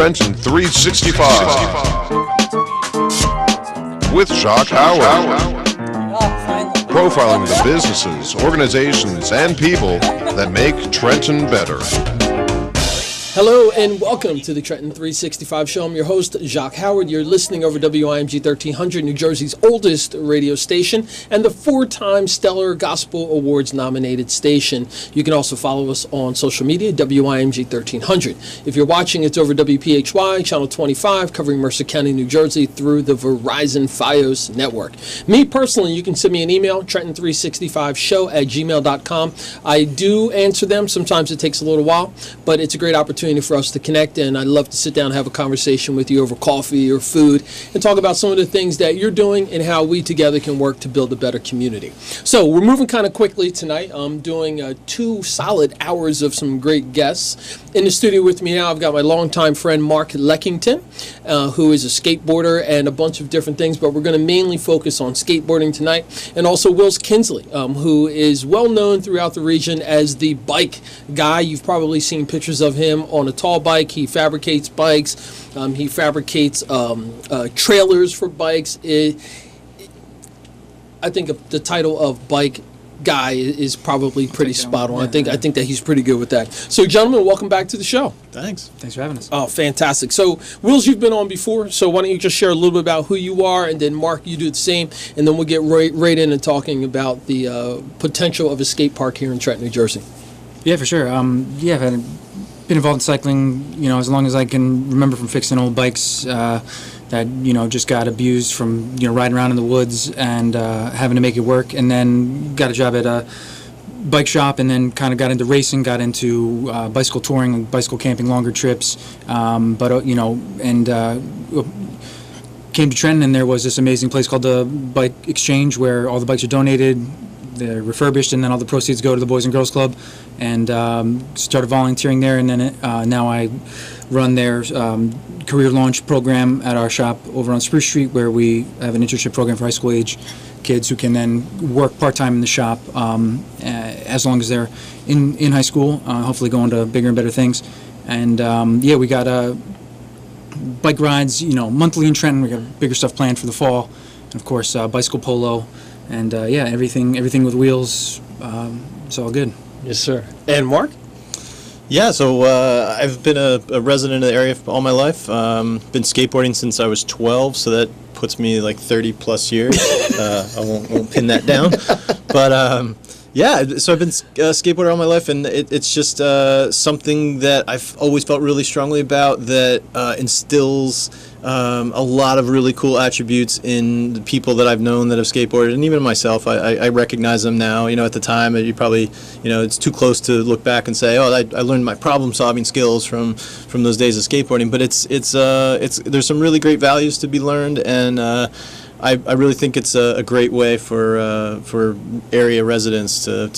Trenton 365 with Jacque Howard. Profiling the businesses, organizations, and people that make Trenton better. Hello and welcome to the Trenton 365 show. I'm your host, Jacque Howard. You're listening over WIMG 1300, New Jersey's oldest radio station, and the 4-time Stellar Gospel Awards nominated station. You can also follow us on social media, WIMG 1300. If you're watching, it's over WPHY, Channel 25, covering Mercer County, New Jersey, through the Verizon Fios network. Me personally, you can send me an email, trenton365show@gmail.com. I do answer them. Sometimes it takes a little while, but it's a great opportunity for us to connect, and I'd love to sit down and have a conversation with you over coffee or food and talk about some of the things that you're doing and how we together can work to build a better community. So we're moving kind of quickly tonight. I'm doing 2 solid hours of some great guests. In the studio with me now, I've got my longtime friend Marc Leckington, who is a skateboarder and a bunch of different things, but we're going to mainly focus on skateboarding tonight, and also Kinsley, who is well known throughout the region as the bike guy. You've probably seen pictures of him on a tall bike. He fabricates bikes. He fabricates trailers for bikes. I think the title of bike guy is probably pretty spot on. I think that he's pretty good with that. So, gentlemen, welcome back to the show. Thanks for having us. Oh, fantastic. So, Wills, you've been on before, so why don't you just share a little bit about who you are, and then Marc, you do the same, and then we'll get right in and talking about the potential of a skate park here in Trenton, New Jersey. Yeah, for sure. I've been involved in cycling, as long as I can remember, from fixing old bikes that, just got abused from, riding around in the woods and having to make it work, and then got a job at a bike shop, and then kind of got into racing, got into bicycle touring, bicycle camping, longer trips, came to Trenton, and there was this amazing place called the Bike Exchange where all the bikes are donated, they're refurbished, and then all the proceeds go to the Boys and Girls Club, and started volunteering there, and then now I run their career launch program at our shop over on Spruce Street, where we have an internship program for high school age kids who can then work part-time in the shop as long as they're in high school, hopefully going to bigger and better things. And we got bike rides, monthly in Trenton. We got bigger stuff planned for the fall, and of course bicycle polo, and everything with wheels. It's all good. Yes, sir. And Marc? Yeah, so I've been a resident of the area for all my life. Been skateboarding since I was 12, so that puts me like 30 plus years. I won't pin that down. But so I've been a skateboarder all my life, and it's just something that I've always felt really strongly about, that instills a lot of really cool attributes in the people that I've known that have skateboarded, and even myself. I recognize them now. At the time, you probably, it's too close to look back and say, oh, I learned my problem-solving skills from those days of skateboarding. But it's there's some really great values to be learned, and I really think it's a great way for area residents to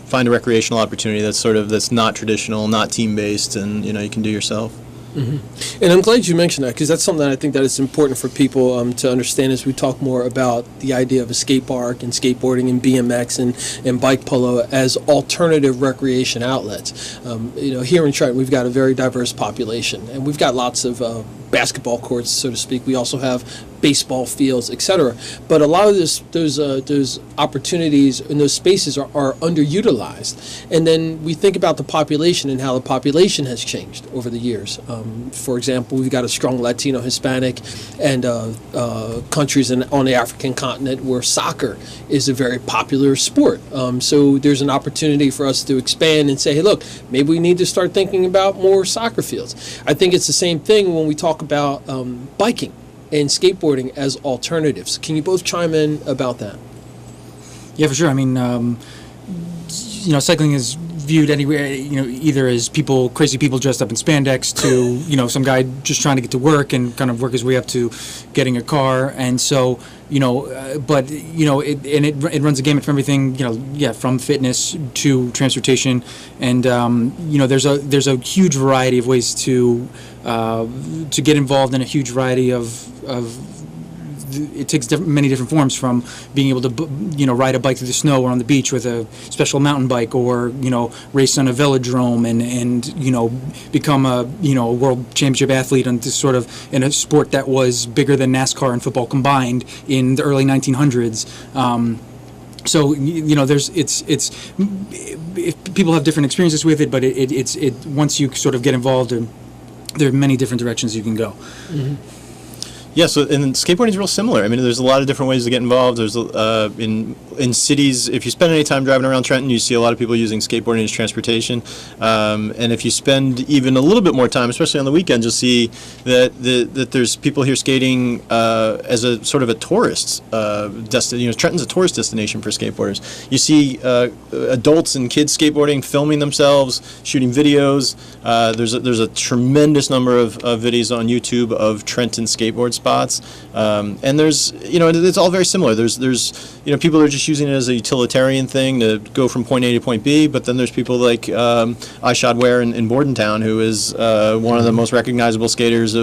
find a recreational opportunity that's not traditional, not team-based, and you can do yourself. Mm-hmm. And I'm glad you mentioned that, because that's something that I think that is important for people to understand as we talk more about the idea of a skate park and skateboarding and BMX and bike polo as alternative recreation outlets. Here in Trenton, we've got a very diverse population, and we've got lots of basketball courts, so to speak. We also have baseball fields, etc. But a lot of those opportunities and those spaces are underutilized. And then we think about the population and how the population has changed over the years. For example, we've got a strong Latino, Hispanic, and countries on the African continent where soccer is a very popular sport. So there's an opportunity for us to expand and say, hey, look, maybe we need to start thinking about more soccer fields. I think it's the same thing when we talk about biking and skateboarding as alternatives. Can you both chime in about that? Yeah, for sure. I mean, cycling is viewed anywhere, either as crazy people dressed up in spandex, to, some guy just trying to get to work and kind of work his way up to getting a car. And so, it runs a gamut from everything, from fitness to transportation. And, there's a huge variety of ways to get involved in a huge variety of it takes many different forms, from being able to ride a bike through the snow or on the beach with a special mountain bike, or race on a velodrome and become a world championship athlete on this sort of in a sport that was bigger than NASCAR and football combined in the early 1900s. So people have different experiences with it, but it once you sort of get involved, there are many different directions you can go. Mm-hmm. Yeah, so and skateboarding is real similar. I mean, there's a lot of different ways to get involved. There's in cities, if you spend any time driving around Trenton, you see a lot of people using skateboarding as transportation. And if you spend even a little bit more time, especially on the weekends, you'll see that there's people here skating as a sort of a tourist destination. Trenton's a tourist destination for skateboarders. You see adults and kids skateboarding, filming themselves, shooting videos. There's a tremendous number of videos on YouTube of Trenton skateboard spots, and there's it's all very similar. There's people are just using it as a utilitarian thing to go from point A to point B, but then there's people like R.E.A.C.H in Bordentown, who is one of the most recognizable skaters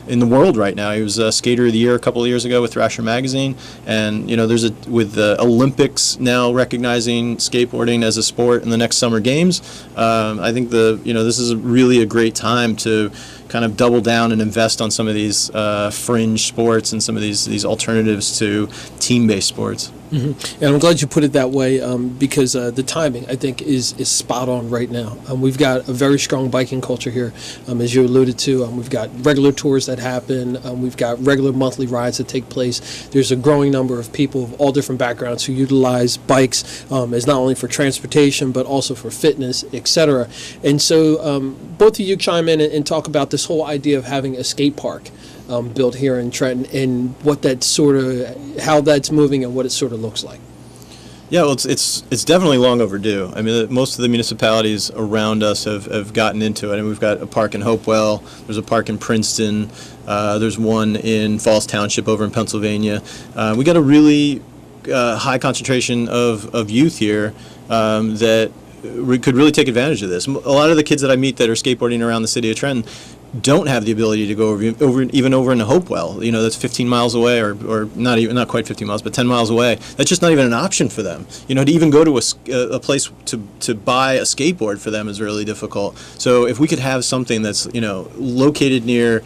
in the world right now. He was a Skater of the Year a couple of years ago with Thrasher magazine, and there's with the Olympics now recognizing skateboarding as a sport in the next Summer Games. I think this is really a great time to kind of double down and invest on some of these fringe sports and some of these alternatives to team-based sports. Mm-hmm. And I'm glad you put it that way, because the timing, I think, is spot on right now. We've got a very strong biking culture here, as you alluded to. We've got regular tours that happen. We've got regular monthly rides that take place. There's a growing number of people of all different backgrounds who utilize bikes as not only for transportation but also for fitness, etc. And so both of you chime in and talk about this whole idea of having a skate park built here in Trenton, and what that how that's moving and what it sort of looks like. Yeah, well, it's definitely long overdue. I mean, most of the municipalities around us have gotten into it. I mean, we've got a park in Hopewell. There's a park in Princeton. There's one in Falls Township over in Pennsylvania. We got a really high concentration of youth here that could really take advantage of this. A lot of the kids that I meet that are skateboarding around the city of Trenton don't have the ability to go over in Hopewell. That's 15 miles away, or not quite 15 miles, but 10 miles away. That's just not even an option for them. To even go to a place to buy a skateboard for them is really difficult. So if we could have something that's located near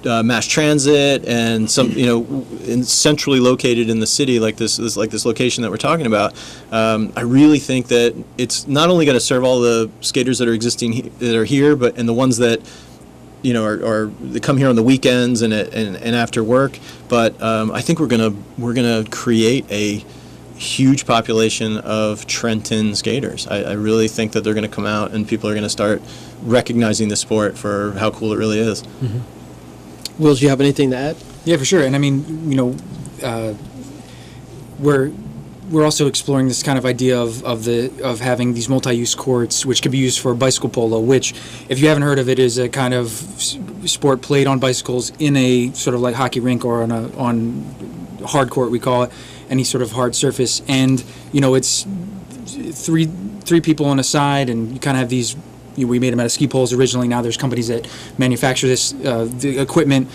mass transit and centrally located in the city, like this location that we're talking about, I really think that it's not only going to serve all the skaters that are here, but and the ones that they come here on the weekends and after work. But I think we're gonna create a huge population of Trenton skaters. I really think that they're gonna come out and people are gonna start recognizing the sport for how cool it really is. Mm-hmm. Will, do you have anything to add? Yeah, for sure. And I mean, we're also exploring this kind of idea of having these multi-use courts, which could be used for bicycle polo, which, if you haven't heard of it, is a kind of sport played on bicycles in a sort of like hockey rink, or on hard court, we call it, any sort of hard surface. And it's three people on a side, and you kind of have these. We made them out of ski poles originally. Now there's companies that manufacture this, the equipment,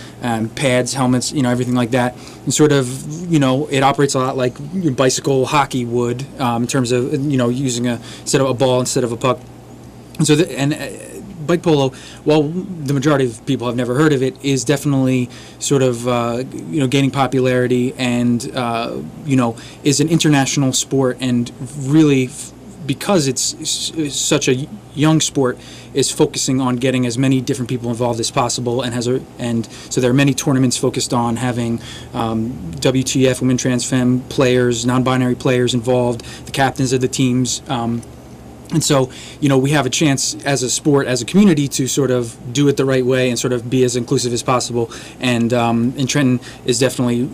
pads, helmets, everything like that. And sort of, it operates a lot like bicycle hockey would, in terms of, using instead of a ball instead of a puck. And so, bike polo, while the majority of people have never heard of it, is definitely sort of, gaining popularity, and, is an international sport, and really, because it's such a young sport, is focusing on getting as many different people involved as possible, and so there are many tournaments focused on having WTF, women, trans, femme players, non-binary players involved, the captains of the teams, and so we have a chance as a sport, as a community, to sort of do it the right way and sort of be as inclusive as possible. And Trenton is definitely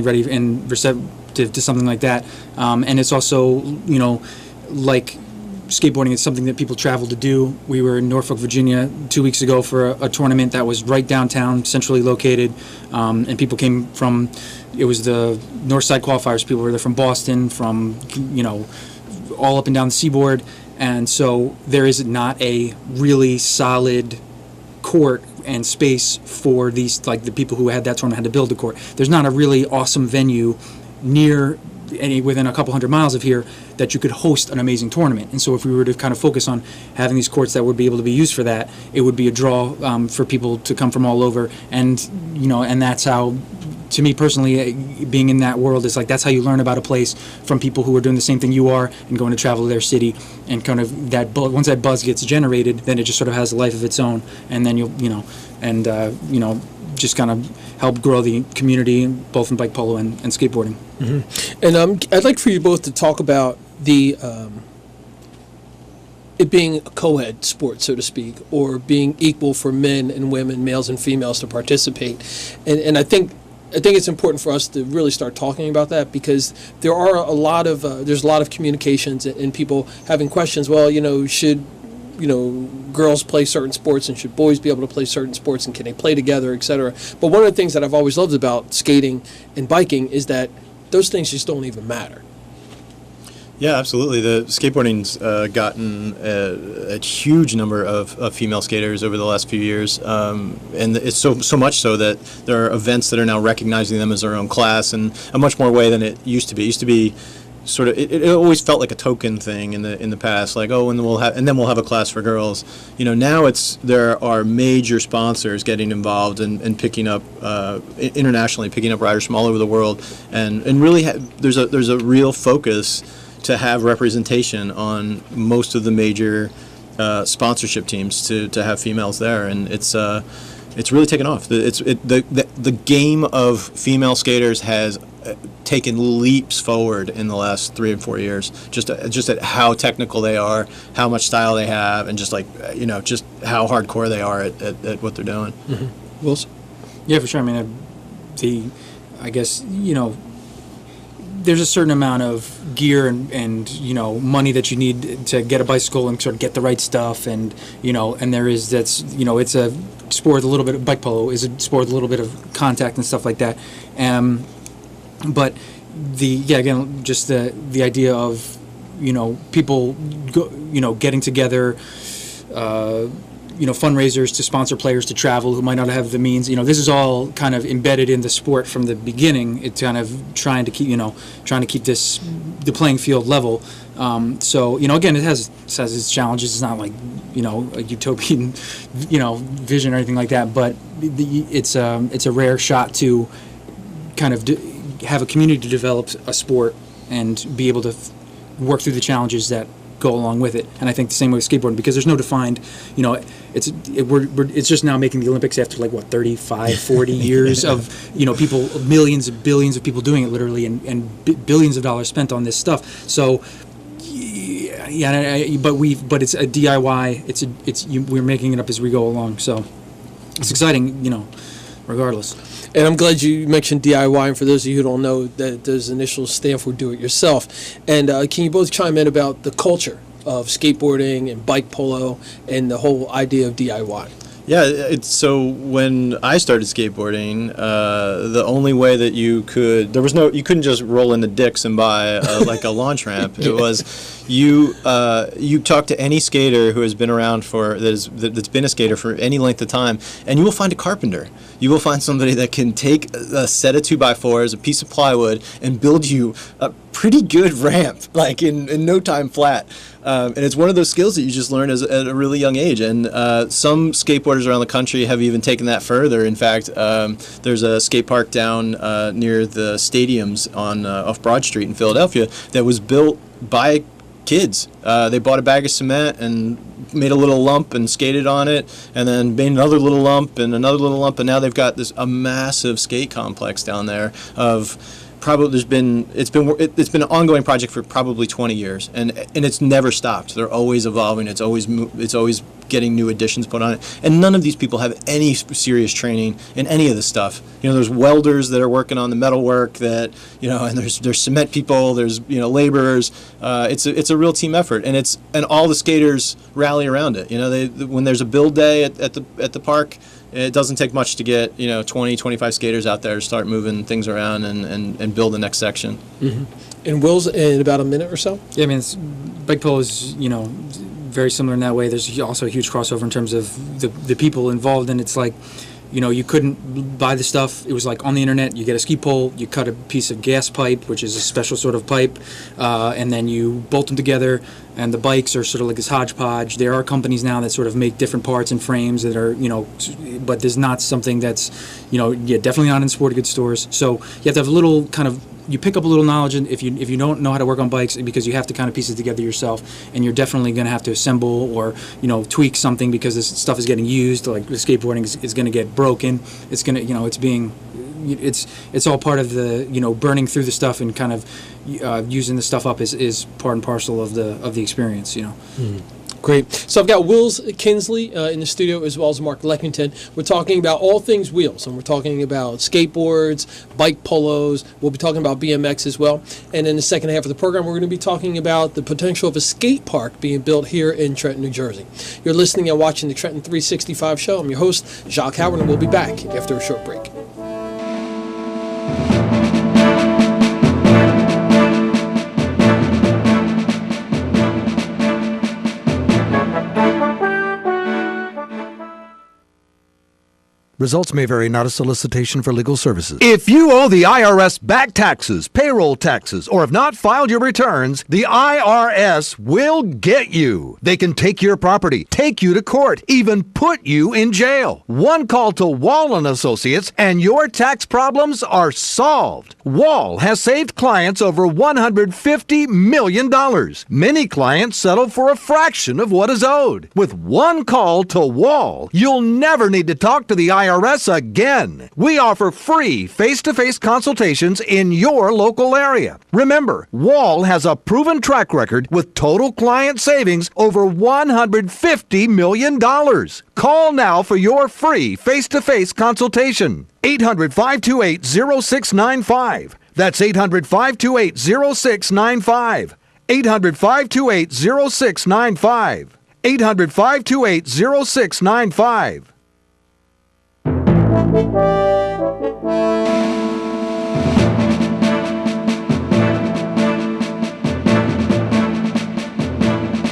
ready and receptive to something like that. And it's also like skateboarding is something that people travel to do. We were in Norfolk, Virginia 2 weeks ago for a tournament that was right downtown, centrally located, and people came from, it was the North Side qualifiers, people were there from Boston, from, all up and down the seaboard, and so there is not a really solid court and space for these, like the people who had that tournament had to build the court. There's not a really awesome venue near within a couple hundred miles of here that you could host an amazing tournament. And so if we were to kind of focus on having these courts that would be able to be used for that, it would be a draw for people to come from all over. And and that's how, to me personally, being in that world, is like that's how you learn about a place from people who are doing the same thing you are and going to travel to their city, and kind of that once that buzz gets generated, then it just sort of has a life of its own, and then just kind of help grow the community both in bike polo and skateboarding. Mm-hmm. And I'd like for you both to talk about the it being a co-ed sport, so to speak, or being equal for men and women, males and females, to participate. And I think it's important for us to really start talking about that, because there are there's a lot of communications and people having questions. Well, should girls play certain sports, and should boys be able to play certain sports, and can they play together, etc. But one of the things that I've always loved about skating and biking is that those things just don't even matter. Yeah, absolutely. The skateboarding's gotten a huge number of female skaters over the last few years, and it's so much so that there are events that are now recognizing them as their own class in a much more way than it used to be. It used to be sort of it always felt like a token thing in the past, like, oh, and then we'll have a class for girls. Now there are major sponsors getting involved and picking up internationally, picking up riders from all over the world, and really there's a real focus to have representation on most of the major sponsorship teams to have females there, and it's really taken off. The game of female skaters has taken leaps forward in the last 3 and 4 years, just at how technical they are, how much style they have, and just how hardcore they are at what they're doing. Mm-hmm. Wilson? Yeah, for sure. I mean, I guess there's a certain amount of gear and money that you need to get a bicycle and sort of get the right stuff, and there is it's a sport with a little bit of, bike polo is a sport with a little bit of contact and stuff like that, but just the idea of people getting together, fundraisers to sponsor players to travel who might not have the means. This is all kind of embedded in the sport from the beginning. It's kind of trying to keep the playing field level. So again, it has its challenges. It's not like a utopian vision or anything like that. But it's a rare shot to kind of have a community to develop a sport and be able to work through the challenges that go along with it. And I think the same way with skateboarding, because there's no defined, it's just now making the Olympics after 35, 40 years of people, millions and billions of people doing it literally, and billions of dollars spent on this stuff. So but it's a DIY. We're making it up as we go along. So it's exciting, regardless. And I'm glad you mentioned DIY, and for those of you who don't know, that those initials stand for do it yourself. And can you both chime in about the culture of skateboarding and bike polo and the whole idea of DIY? Yeah, so when I started skateboarding, the only way that you couldn't just roll into Dick's and buy a launch ramp. It was you talk to any skater who has been around that's been a skater for any length of time, and you will find a carpenter. You will find somebody that can take a set of 2x4s, a piece of plywood, and build you a pretty good ramp, in no time flat. And it's one of those skills that you just learn at a really young age. And some skateboarders around the country have even taken that further. In fact, there's a skate park down near the stadiums off Broad Street in Philadelphia that was built by kids. They bought a bag of cement and made a little lump and skated on it, and then made another little lump, and now they've got a massive skate complex down there of probably it's been an ongoing project for probably 20 years, and it's never stopped. They're always evolving. It's always getting new additions put on it, and none of these people have any serious training in any of this stuff. There's welders that are working on the metal work and there's cement people, there's laborers. It's a real team effort, and all the skaters rally around it. When there's a build day at the park, it doesn't take much to get 20, 25 skaters out there to start moving things around and build the next section. Mm-hmm. And Will's in about a minute or so? Yeah, I mean, bike polo is, very similar in that way. There's also a huge crossover in terms of the people involved, and it's like, you couldn't buy the stuff. It was like on the internet, you get a ski pole, you cut a piece of gas pipe, which is a special sort of pipe, and then you bolt them together, and the bikes are sort of like this hodgepodge. There are companies now that sort of make different parts and frames that are, but there's not something that's, definitely not in sporting goods stores. So you have to have a little kind of, you pick up a little knowledge if you don't know how to work on bikes, because you have to kind of piece it together yourself, and you're definitely going to have to assemble or tweak something because this stuff is getting used. Like the skateboarding is going to get broken. It's going to it's all part of the burning through the stuff and kind of using the stuff up is part and parcel of the experience. Great. So I've got Will Kinsley in the studio, as well as Marc Leckington. We're talking about all things wheels, and we're talking about skateboards, bike polos. We'll be talking about BMX as well. And in the second half of the program, we're going to be talking about the potential of a skate park being built here in Trenton, New Jersey. You're listening and watching the Trenton 365 show. I'm your host, Jacque Howard, and we'll be back after a short break. Results may vary, not a solicitation for legal services. If you owe the IRS back taxes, payroll taxes, or have not filed your returns, the IRS will get you. They can take your property, take you to court, even put you in jail. One call to Wall & Associates and your tax problems are solved. Wall has saved clients over $150 million. Many clients settle for a fraction of what is owed. With one call to Wall, you'll never need to talk to the IRS again. We offer free face-to-face consultations in your local area. Remember, Wall has a proven track record with total client savings over $150 million. Call now for your free face-to-face consultation. 800-528-0695. That's 800-528-0695. 800-528-0695. 800-528-0695.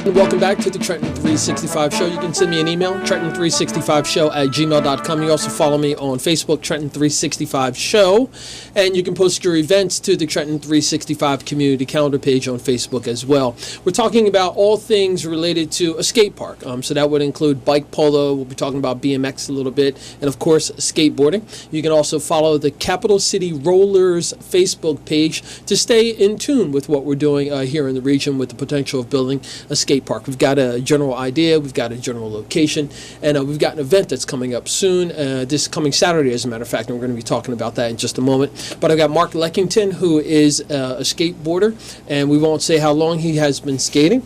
Welcome back to the Trenton 365 Show. You can send me an email, trenton365show@gmail.com. You can also follow me on Facebook, Trenton 365 Show. And you can post your events to the Trenton 365 community calendar page on Facebook as well. We're talking about all things related to a skate park. So that would include bike polo. We'll be talking about BMX a little bit. And, of course, skateboarding. You can also follow the Capital City Rollers Facebook page to stay in tune with what we're doing here in the region with the potential of building a skate park. We've got a general idea, we've got a general location, and we've got an event that's coming up soon, this coming Saturday, as a matter of fact, and we're going to be talking about that in just a moment. But I've got Marc Leckington, who is a skateboarder, and we won't say how long he has been skating.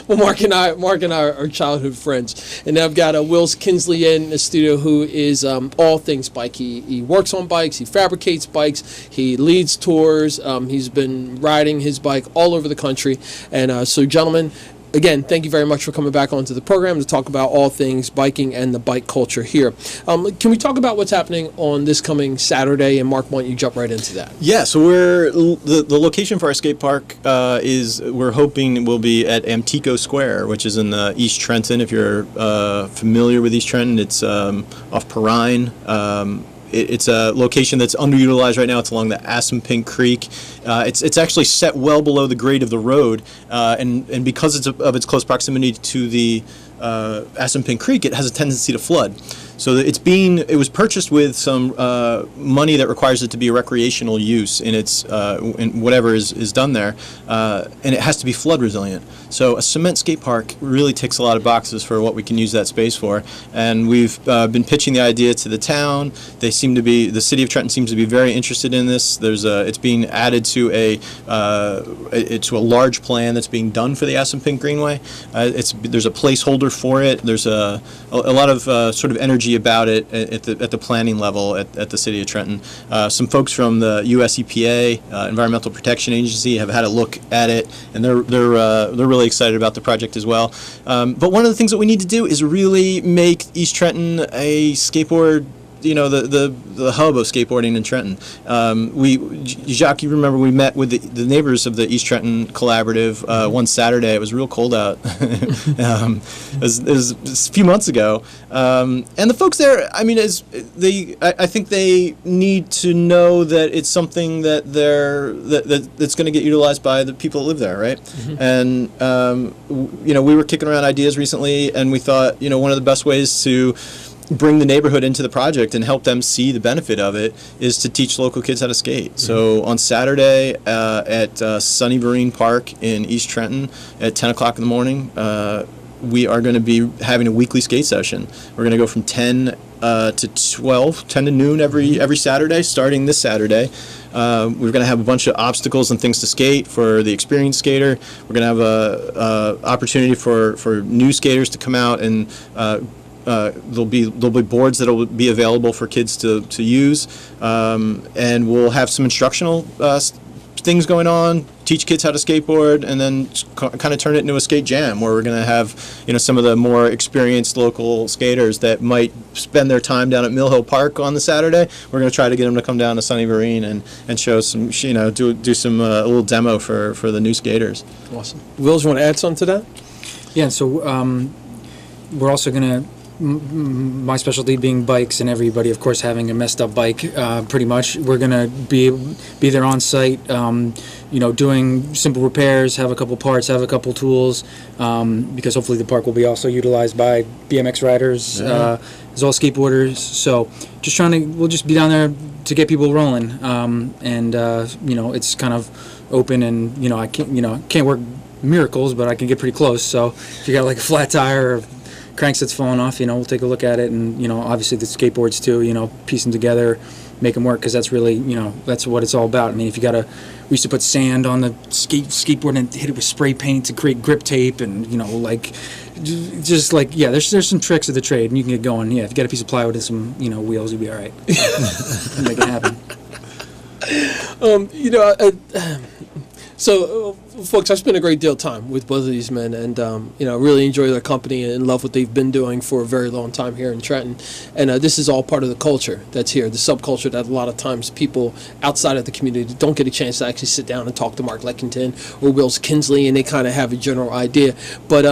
Well, Marc and I are childhood friends. And then I've got Will Kinsley in the studio, who is all things bike. He works on bikes, he fabricates bikes, he leads tours, he's been riding his bike all over the country. And so, gentlemen, again, thank you very much for coming back onto the program to talk about all things biking and the bike culture here. Can we talk about what's happening on this coming Saturday? And Marc, why don't you jump right into that? Yeah, so the location for our skate park we're hoping will be at Amtico Square, which is in East Trenton. If you're familiar with East Trenton, it's off Perrine. It's a location that's underutilized right now. It's along the Assunpink Creek. It's actually set well below the grade of the road, and because of its close proximity to the Assunpink Creek, it has a tendency to flood. So it was purchased with some money that requires it to be a recreational use in in whatever is done there, and it has to be flood resilient. So a cement skate park really ticks a lot of boxes for what we can use that space for, and we've been pitching the idea to the town. The city of Trenton seems to be very interested in this. It's being added to a large plan that's being done for the Assunpink Greenway. There's a placeholder for it. There's a lot of sort of energy about it at the planning level at the city of Trenton. Some folks from the U.S. EPA, Environmental Protection Agency, have had a look at it, and they're really excited about the project as well. But one of the things that we need to do is really make East Trenton a skateboard the hub of skateboarding in Trenton. Jacque, you remember we met with the neighbors of the East Trenton Collaborative one Saturday. It was real cold out. It was a few months ago, and the folks there. I mean, I think they need to know that it's something that that's going to get utilized by the people that live there, right? And we were kicking around ideas recently, and we thought, one of the best ways to bring the neighborhood into the project and help them see the benefit of it is to teach local kids how to skate. So on Saturday at Sunny Vereen Park in East Trenton at 10 o'clock in the morning, we are going to be having a weekly skate session. We're going to go from 10 to 12, 10 to noon every Saturday, starting this Saturday. We're going to have a bunch of obstacles and things to skate for the experienced skater. We're going to have a opportunity for new skaters to come out, and there'll be boards that will be available for kids to use, and we'll have some instructional things going on, teach kids how to skateboard, and then kind of turn it into a skate jam where we're going to have some of the more experienced local skaters that might spend their time down at Mill Hill Park on the Saturday. We're going to try to get them to come down to Sunny Vereen and show some, do some a little demo for the new skaters. Awesome. Wills, you want to add something to that? Yeah, so we're also going to, my specialty being bikes, and everybody, of course, having a messed up bike, pretty much. We're going to be there on site, doing simple repairs, have a couple parts, have a couple tools, because hopefully the park will be also utilized by BMX riders, as well as skateboarders. So we'll just be down there to get people rolling, and it's kind of open, and I can't work miracles, but I can get pretty close. So if you got like a flat tire or cranks that's falling off, we'll take a look at it, and obviously the skateboards too, piece them together, make them work, because that's really, that's what it's all about. I mean, if you we used to put sand on the skateboard and hit it with spray paint to create grip tape, and there's some tricks of the trade, and you can get going. Yeah, if you got a piece of plywood and some wheels, you'll be all right. Make it happen. So, folks, I spent a great deal of time with both of these men, and really enjoy their company and love what they've been doing for a very long time here in Trenton. And this is all part of the culture that's here, the subculture that a lot of times people outside of the community don't get a chance to actually sit down and talk to Marc Leckington or Wills Kinsley, and they kind of have a general idea. But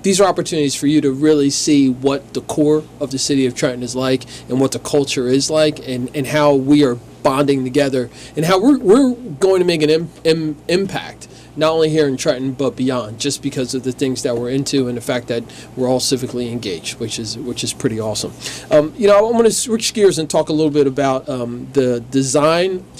these are opportunities for you to really see what the core of the city of Trenton is like, and what the culture is like, and how we are bonding together, and how we're going to make an impact, not only here in Trenton but beyond, just because of the things that we're into and the fact that we're all civically engaged, which is pretty awesome. I want to switch gears and talk a little bit about the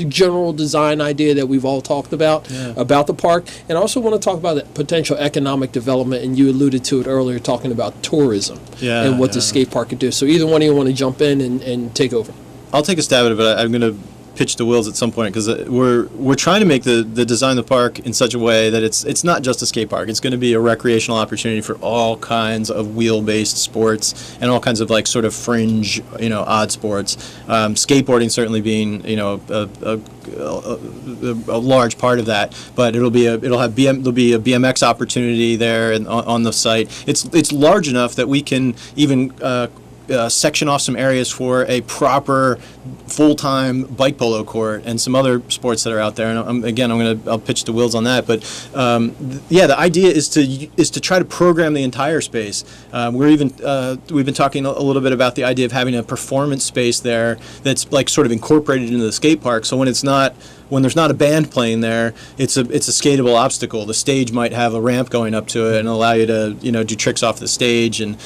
general design idea that we've all talked about the park, and I also want to talk about the potential economic development, and you alluded to it earlier, talking about tourism and what the skate park could do. So either one of you want to jump in and take over? I'll take a stab at it, but I'm going to pitch to Wills at some point, because we're trying to make the design of the park in such a way that it's not just a skate park. It's going to be a recreational opportunity for all kinds of wheel-based sports and all kinds of like sort of fringe, odd sports. Skateboarding certainly being a large part of that, but there'll be a BMX opportunity there and on the site. It's large enough that we can even section off some areas for a proper full-time bike polo court and some other sports that are out there. And I'll pitch to Wills on that. But the idea is to try to program the entire space. We've been talking a little bit about the idea of having a performance space there that's like sort of incorporated into the skate park. So when there's not a band playing there, it's a skatable obstacle. The stage might have a ramp going up to it and allow you to do tricks off the stage, and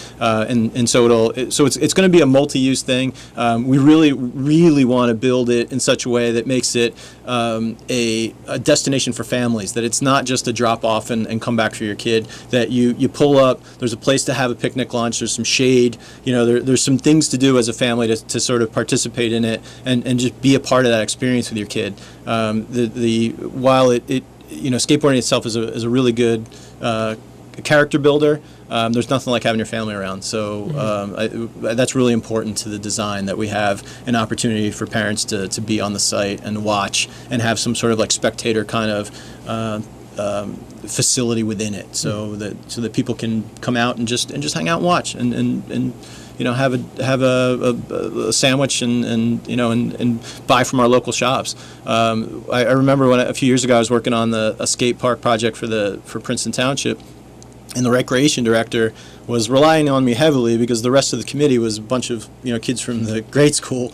so it's going to be a multi-use thing. We really want to build it in such a way that makes it a destination for families. That it's not just a drop off and come back for your kid. That you pull up. There's a place to have a picnic lunch. There's some shade. There's some things to do as a family to sort of participate in it and just be a part of that experience with your kid. While skateboarding itself is a really good character builder, there's nothing like having your family around. So that's really important to the design, that we have an opportunity for parents to be on the site and watch and have some sort of like spectator kind of facility within it, so that people can come out and just hang out and watch and have a sandwich and buy from our local shops. I remember when a few years ago I was working on a skate park project for Princeton Township, and the recreation director was relying on me heavily because the rest of the committee was a bunch of kids from the grade school.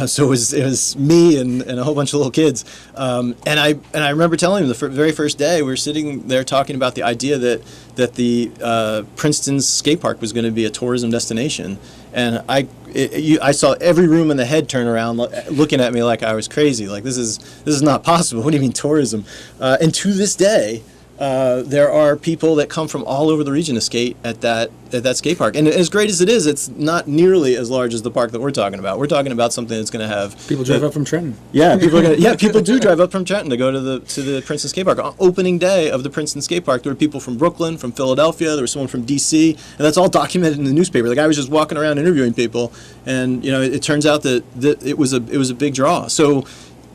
So it was me and a whole bunch of little kids, and I remember telling him the very first day we were sitting there talking about the idea that the Princeton's skate park was going to be a tourism destination, and I saw every room in the head turn around looking at me like I was crazy, like this is not possible. What do you mean tourism? And to this day, there are people that come from all over the region to skate at that skate park. And as great as it is, it's not nearly as large as the park that we're talking about. We're talking about something that's going to have people drive up from Trenton. Yeah, people do drive up from Trenton to go to the Princeton skate park. On opening day of the Princeton skate park, there were people from Brooklyn, from Philadelphia, there was someone from DC, and that's all documented in the newspaper. The guy was just walking around interviewing people, and it turns out that it was a big draw. So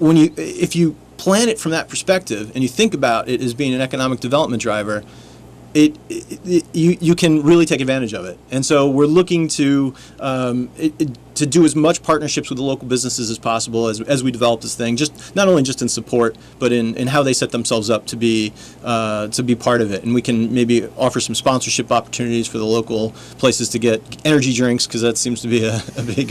if you plan it from that perspective and you think about it as being an economic development driver, you can really take advantage of it. And so we're looking to do as much partnerships with the local businesses as possible as we develop this thing, just not only just in support, but in how they set themselves up to be part of it. And we can maybe offer some sponsorship opportunities for the local places to get energy drinks, because that seems to be a big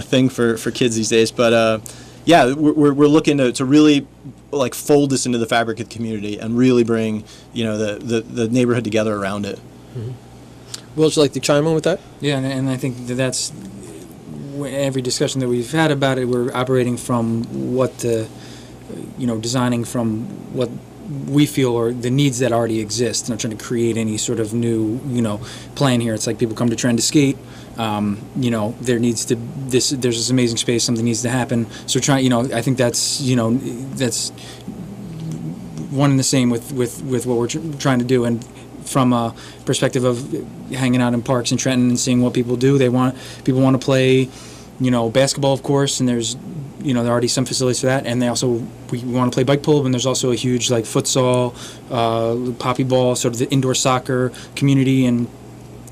thing for kids these days. But yeah, we're looking to really like fold this into the fabric of the community and really bring the neighborhood together around it. Mm-hmm. Would you like to chime in with that? Yeah, and I think that's every discussion that we've had about it. We're operating from designing from what we feel are the needs that already exist, not trying to create any sort of new plan here. It's like people come to Trend to skate. There needs to there's this amazing space. Something needs to happen. So I think that's that's one and the same with what we're trying to do. And from a perspective of hanging out in parks in Trenton and seeing what people do, people want to play, basketball, of course, and there's there are already some facilities for that, and we want to play bike polo, and there's also a huge like futsal, poppy ball, sort of the indoor soccer community, and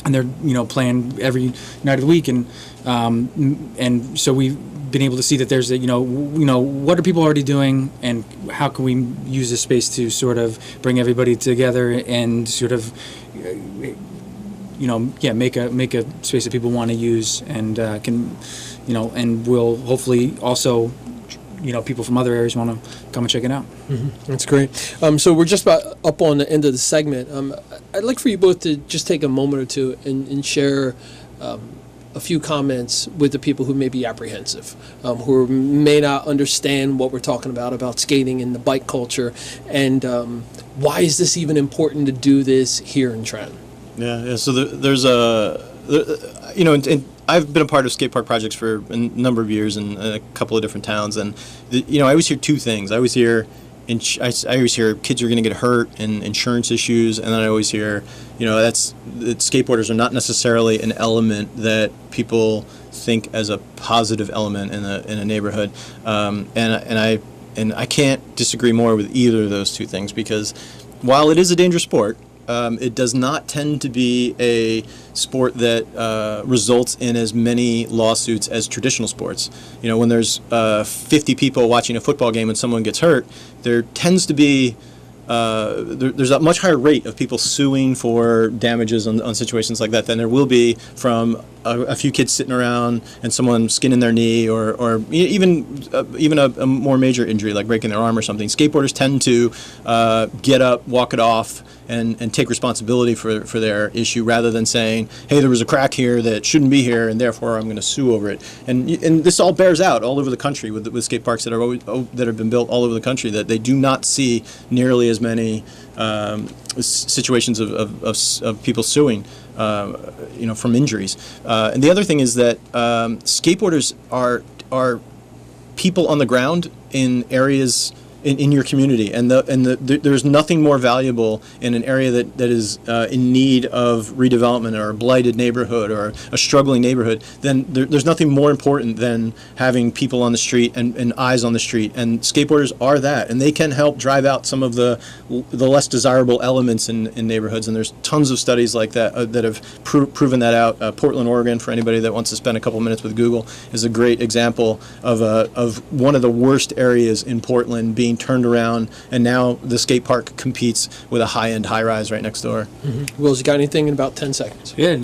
they're playing every night of the week, and so we've been able to see that there's what are people already doing, and how can we use this space to sort of bring everybody together and sort of make a space that people want to use and can and will hopefully also people from other areas want to come and check it out. Mm-hmm. That's great. So we're just about up on the end of the segment. I'd like for you both to just take a moment or two and share a few comments with the people who may be apprehensive, who may not understand what we're talking about skating and the bike culture, and why is this even important to do this here in Trenton? Yeah. So there's and I've been a part of skate park projects for a number of years in a couple of different towns, and I always hear two things. I always hear kids are going to get hurt and insurance issues, and then I always hear that skateboarders are not necessarily an element that people think as a positive element in a neighborhood, and I can't disagree more with either of those two things, because while it is a dangerous sport, it does not tend to be a sport that results in as many lawsuits as traditional sports. When there's 50 people watching a football game and someone gets hurt, there tends to be there's a much higher rate of people suing for damages on situations like that than there will be from a few kids sitting around and someone skinning their knee or even a more major injury like breaking their arm or something. Skateboarders tend to get up, walk it off, and take responsibility for their issue, rather than saying, hey, there was a crack here that shouldn't be here and therefore I'm going to sue over it. And this all bears out all over the country with skate parks that have been built all over the country, that they do not see nearly as many situations of people suing from injuries. And the other thing is that skateboarders are people on the ground in areas in your community, and there's nothing more valuable in an area that is in need of redevelopment, or a blighted neighborhood, or a struggling neighborhood. Then there's nothing more important than having people on the street and eyes on the street. And skateboarders are that, and they can help drive out some of the less desirable elements in neighborhoods. And there's tons of studies like that that have proven that out. Portland, Oregon, for anybody that wants to spend a couple minutes with Google, is a great example of one of the worst areas in Portland being turned around, and now the skate park competes with a high-end high-rise right next door. Mm-hmm. Will's, you got anything in about 10 seconds? Yeah,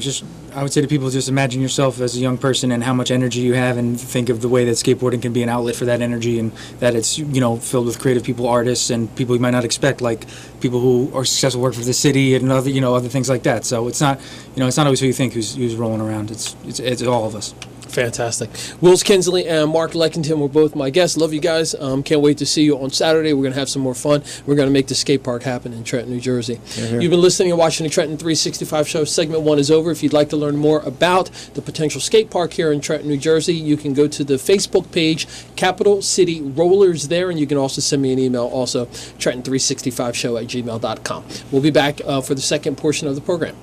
I would say to people, just imagine yourself as a young person and how much energy you have, and think of the way that skateboarding can be an outlet for that energy, and that it's, filled with creative people, artists, and people you might not expect, like people who are successful, work for the city, and other things like that. So it's not, it's not always who you think who's rolling around. It's all of us. Fantastic. Wills Kinsley and Marc Leckington were both my guests. Love you guys. Can't wait to see you on Saturday. We're going to have some more fun. We're going to make the skate park happen in Trenton, New Jersey. You've been listening and watching the Trenton 365 show. Segment 1 is over. If you'd like to learn more about the potential skate park here in Trenton, New Jersey, you can go to the Facebook page, Capital City Rollers there, and you can also send me an email, also trenton365show@gmail.com. We'll be back for the second portion of the program.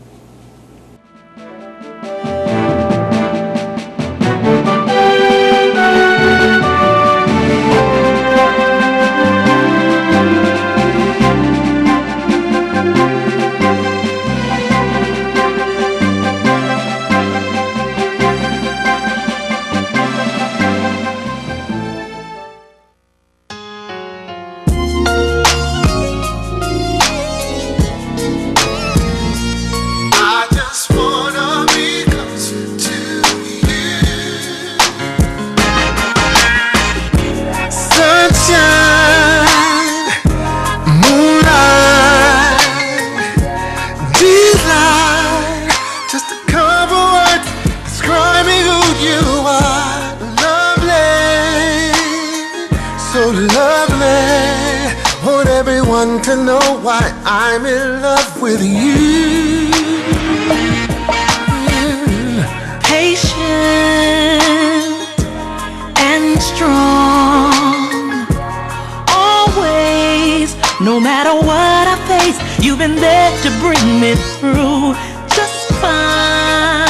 To know why I'm in love with you. Patient and strong, always, no matter what I face, you've been there to bring me through just fine.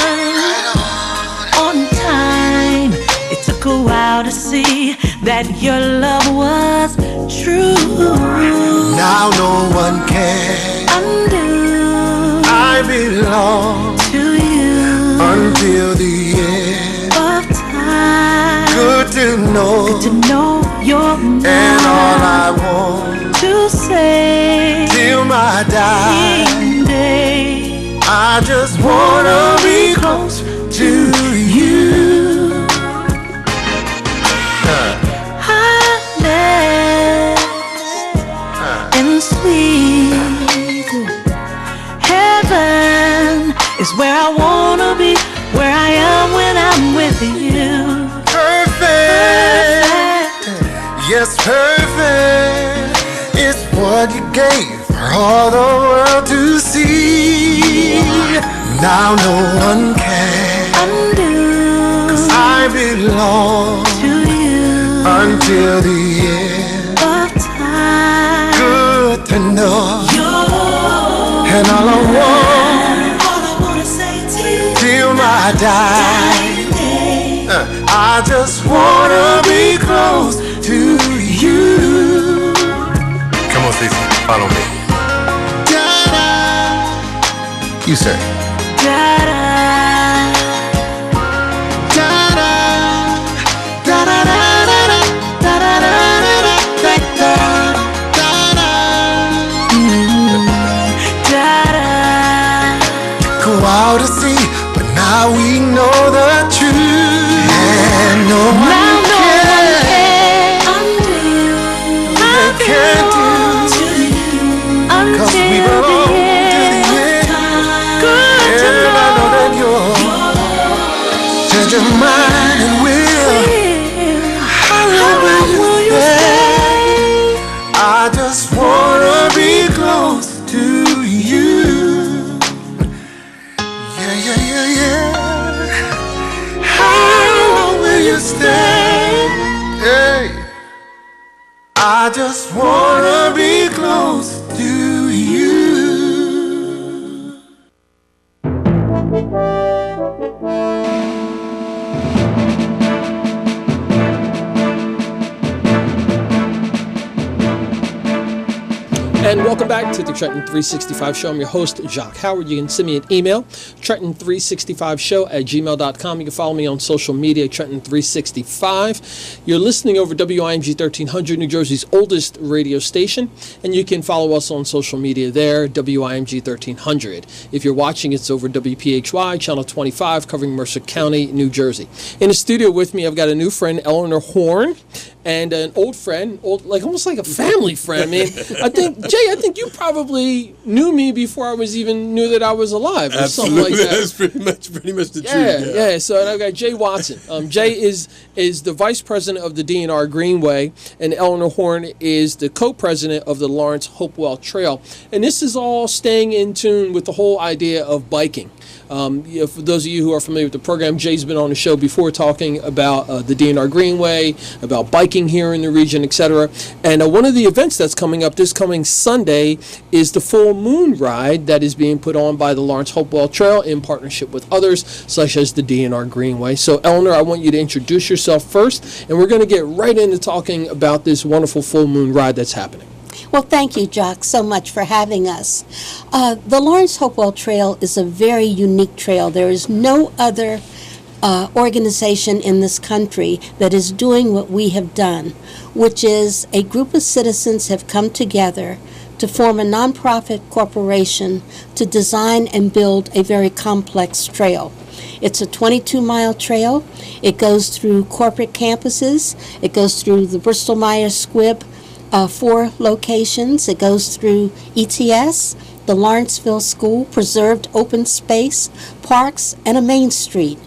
On time, it took a while to see that your love was true. Now no one can undo. I belong to you until the end of time. Good to know you're mine. And all I want to say till my dying day, I just wanna be close to you. Sweet heaven is where I wanna be, where I am when I'm with you. Perfect, yes, perfect is what you gave for all the world to see. Now no one can undo, 'cause I belong to you until the end of time. Good to know and all I wanna say to you till my dying day, I just wanna be close to you. Come on, Stacey, follow me. Da-da. You say. Da-da. Da-da. Da-da-da-da-da. Da-da-da-da-da-da. Out to sea, but now we know the truth, and no one can undo. They can't do to you until we belong to the end. Good to know. I know that you're change your mind and will. How long will you stay? I just wanna be close to you. How long will you stay? Hey, I I just wanna be close to you. And welcome back to the Trenton 365 Show. I'm your host, Jacque Howard. You can send me an email, trenton365show@gmail.com. You can follow me on social media, Trenton365. You're listening over WIMG 1300, New Jersey's oldest radio station. And you can follow us on social media there, WIMG 1300. If you're watching, it's over WPHY, Channel 25, covering Mercer County, New Jersey. In the studio with me, I've got a new friend, Eleanor Horne, and an old friend, almost like a family friend. I mean, I think you probably knew me before I knew that I was alive, or Absolutely. something like that. That's pretty much the truth. Yeah. So and I've got Jay Watson. Jay is the vice president of the DNR Greenway, and Eleanor Horne is the co-president of the Lawrence Hopewell Trail. And this is all staying in tune with the whole idea of biking. For those of you who are familiar with the program, Jay's been on the show before talking about the DNR Greenway, about biking here in the region, etc. And one of the events that's coming up this coming Sunday is the Full Moon Ride that is being put on by the Lawrence Hopewell Trail in partnership with others, such as the DNR Greenway. So, Eleanor, I want you to introduce yourself first, and we're going to get right into talking about this wonderful Full Moon Ride that's happening. Well, thank you, Jacque, so much for having us. The Lawrence Hopewell Trail is a very unique trail. There is no other organization in this country that is doing what we have done, which is a group of citizens have come together to form a nonprofit corporation to design and build a very complex trail. It's a 22-mile trail. It goes through corporate campuses. It goes through the Bristol-Myers Squibb 4 locations. It goes through ETS, the Lawrenceville School, preserved open space, parks, and a main street.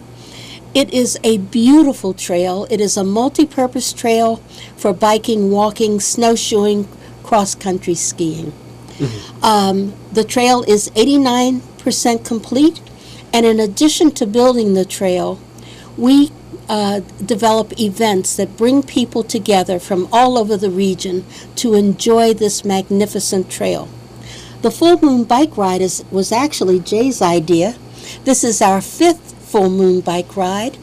It is a beautiful trail. It is a multi-purpose trail for biking, walking, snowshoeing, cross-country skiing. Mm-hmm. The trail is 89% complete, and in addition to building the trail, we develop events that bring people together from all over the region to enjoy this magnificent trail. The Full Moon Bike Ride was actually Jay's idea. This is our 5th Full Moon Bike Ride.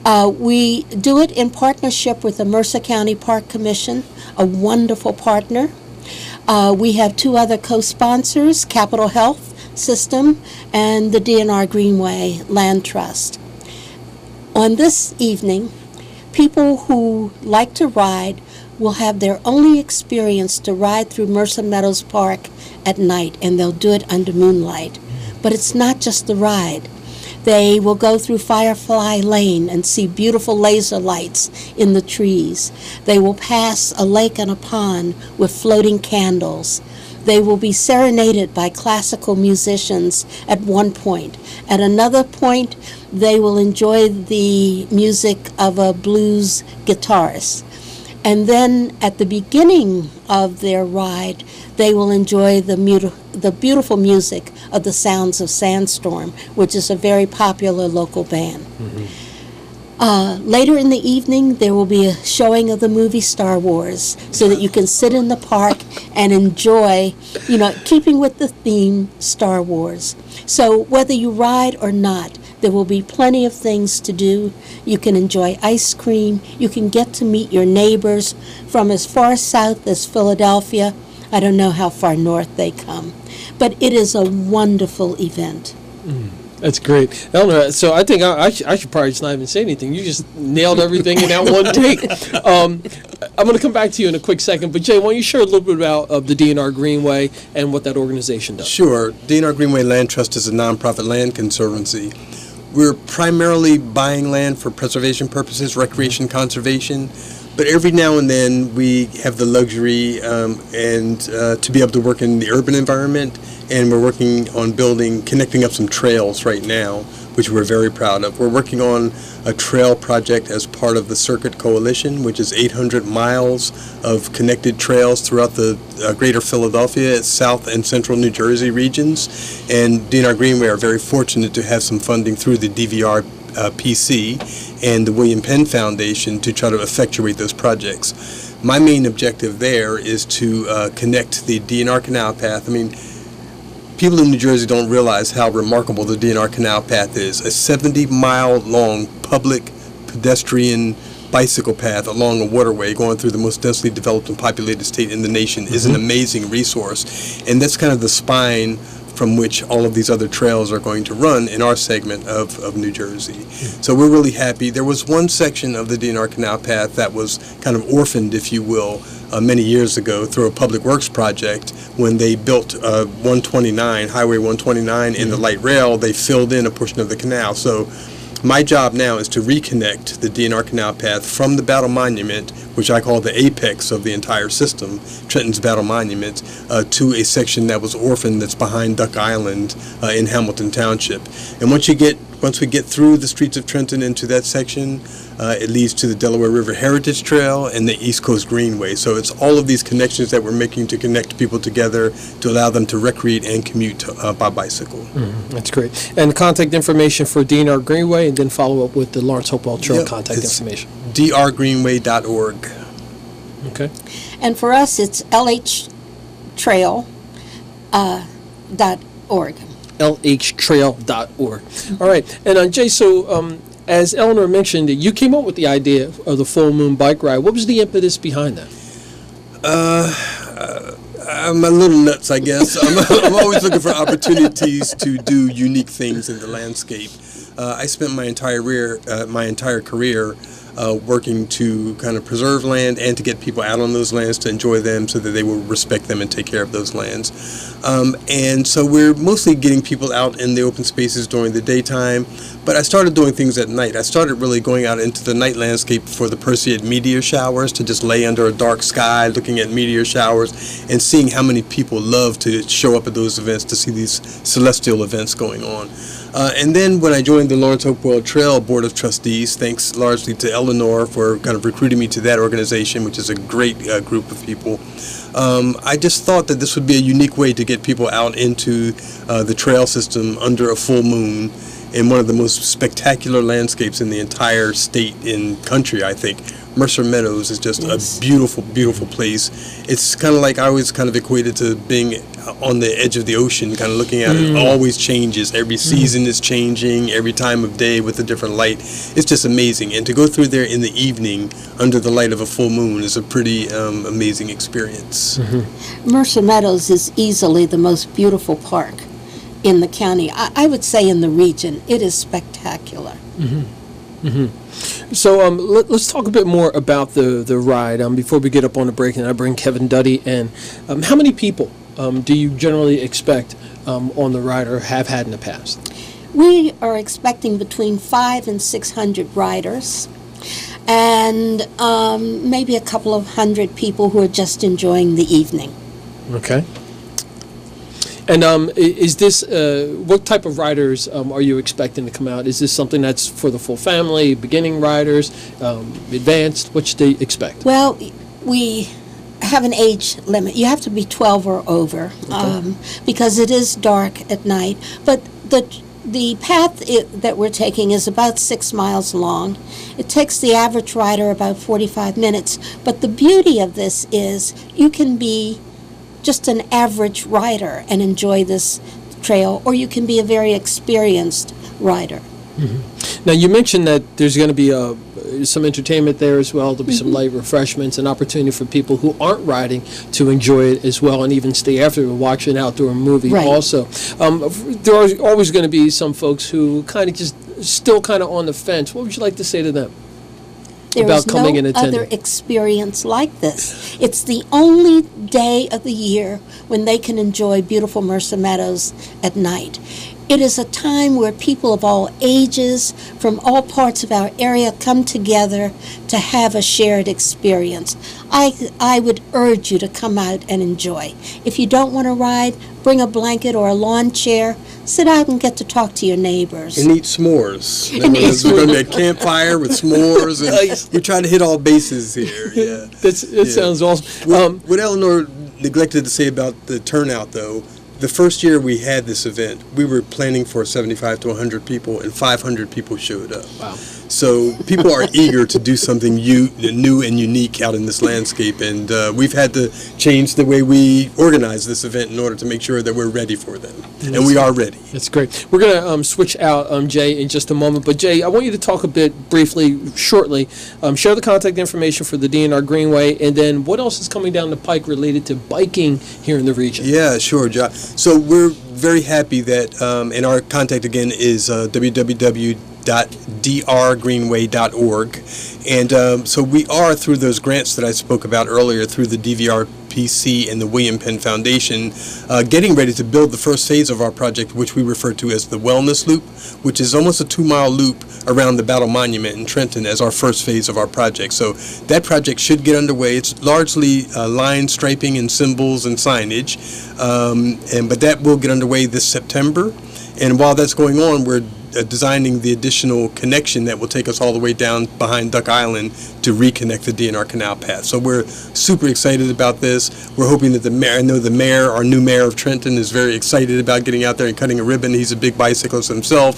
We do it in partnership with the Mercer County Park Commission, a wonderful partner. We have 2 other co-sponsors, Capital Health System and the DNR Greenway Land Trust. On this evening, people who like to ride will have their only experience to ride through Mercer Meadows Park at night, and they'll do it under moonlight. But it's not just the ride. They will go through Firefly Lane and see beautiful laser lights in the trees. They will pass a lake and a pond with floating candles. They will be serenaded by classical musicians at one point. At another point, they will enjoy the music of a blues guitarist. And then at the beginning of their ride, they will enjoy the beautiful music of the Sounds of Sandstorm, which is a very popular local band. Mm-hmm. Later in the evening, there will be a showing of the movie Star Wars, so that you can sit in the park and enjoy, keeping with the theme Star Wars. So whether you ride or not, there will be plenty of things to do. You can enjoy ice cream. You can get to meet your neighbors from as far south as Philadelphia. I don't know how far north they come. But it is a wonderful event. That's great. Eleanor, so I think I should probably just not even say anything. You just nailed everything in that one take. I'm going to come back to you in a quick second, but Jay, why don't you share a little bit about the DNR Greenway and what that organization does? Sure. DNR Greenway Land Trust is a nonprofit land conservancy. We're primarily buying land for preservation purposes, recreation, conservation, but every now and then we have the luxury to be able to work in the urban environment, and we're working on connecting up some trails right now, which we're very proud of. We're working on a trail project as part of the Circuit Coalition, which is 800 miles of connected trails throughout the greater Philadelphia, South and Central New Jersey regions. And DNR Greenway are very fortunate to have some funding through the DVR PC and the William Penn Foundation to try to effectuate those projects. My main objective there is to connect the DNR Canal Path. I mean, people in New Jersey don't realize how remarkable the DNR Canal Path is. A 70-mile-long public pedestrian bicycle path along a waterway going through the most densely developed and populated state in the nation is an amazing resource. And that's kind of the spine from which all of these other trails are going to run in our segment of New Jersey. So we're really happy. There was one section of the DNR Canal Path that was kind of orphaned, if you will, many years ago through a public works project. When they built 129, Highway 129 in the light rail, they filled in a portion of the canal. So my job now is to reconnect the DNR Canal Path from the Battle Monument, which I call the apex of the entire system, Trenton's Battle Monument, to a section that was orphaned that's behind Duck Island in Hamilton Township. And once we get through the streets of Trenton into that section, it leads to the Delaware River Heritage Trail and the East Coast Greenway. So it's all of these connections that we're making to connect people together to allow them to recreate and commute by bicycle. That's great. And contact information for DNR Greenway, and then follow up with the Lawrence Hopewell Trail contact information. drgreenway.org. Okay. And for us, it's lhtrail.org. lhtrail.org. All right. And Jay, so as Eleanor mentioned, you came up with the idea of the Full Moon Bike Ride. What was the impetus behind that? I'm a little nuts, I guess. I'm always looking for opportunities to do unique things in the landscape. I spent my entire career working to kind of preserve land and to get people out on those lands to enjoy them so that they will respect them and take care of those lands. And so we're mostly getting people out in the open spaces during the daytime, but I started doing things at night. I started really going out into the night landscape for the Perseid meteor showers, to just lay under a dark sky looking at meteor showers and seeing how many people love to show up at those events to see these celestial events going on. And then when I joined the Lawrence Hopewell Trail Board of Trustees, thanks largely to Eleanor for kind of recruiting me to that organization, which is a great group of people, I just thought that this would be a unique way to get people out into the trail system under a full moon in one of the most spectacular landscapes in the entire state and country, I think. Mercer Meadows is just a beautiful, beautiful place. It's kind of like, I always kind of equated to being on the edge of the ocean, kind of looking at it. It always changes. Every season is changing, every time of day with a different light. It's just amazing. And to go through there in the evening under the light of a full moon is a pretty amazing experience. Mercer Meadows is easily the most beautiful park in the county. I would say in the region. It is spectacular. So let's talk a bit more about the ride before we get up on the break, and I bring Kevin Duddy in. How many people do you generally expect on the ride or have had in the past? We are expecting between 500 and 600 riders, and maybe a couple of hundred people who are just enjoying the evening. Okay. And is this, what type of riders are you expecting to come out? Is this something that's for the full family, beginning riders, advanced? What should they expect? Well, we have an age limit. You have to be 12 or over, because it is dark at night. But the path that we're taking is about 6 miles long. It takes the average rider about 45 minutes. But the beauty of this is you can be just an average rider and enjoy this trail, or you can be a very experienced rider. Now, you mentioned that there's going to be some entertainment there as well. There'll be some light refreshments, an opportunity for people who aren't riding to enjoy it as well, and even stay after to watch an outdoor movie also. There are always going to be some folks who kind of just still kind of on the fence. What would you like to say to them? There is no other experience like this. It's the only day of the year when they can enjoy beautiful Mercer Meadows at night. It is a time where people of all ages from all parts of our area come together to have a shared experience. I would urge you to come out and enjoy. If you don't want to ride, bring a blanket or a lawn chair. Sit out and get to talk to your neighbors. And eat s'mores. There's going to be a campfire with s'mores, and we're trying to hit all bases here. Yeah, that sounds awesome. What Eleanor neglected to say about the turnout, though, the first year we had this event, we were planning for 75 to 100 people, and 500 people showed up. Wow. So So people are eager to do something new and unique out in this landscape, and we've had to change the way we organize this event in order to make sure that we're ready for them, and we are ready. That's great. We're going to switch out, Jay, in just a moment, but Jay, I want you to talk a bit briefly, shortly, share the contact information for the DNR Greenway, and then what else is coming down the pike related to biking here in the region? Yeah, sure, Jacque. So we're very happy that, and our contact again is www.drgreenway.org. And so we are, through those grants that I spoke about earlier, through the DVRPC and the William Penn Foundation, getting ready to build the first phase of our project, which we refer to as the Wellness Loop, which is almost a 2-mile loop around the Battle Monument in Trenton as our first phase of our project. So that project should get underway. It's largely line striping and symbols and signage, but that will get underway this September. And while that's going on, we're designing the additional connection that will take us all the way down behind Duck Island to reconnect the DNR Canal Path. So we're super excited about this. We're hoping that the mayor, I know the mayor, our new mayor of Trenton, is very excited about getting out there and cutting a ribbon. He's a big bicyclist himself.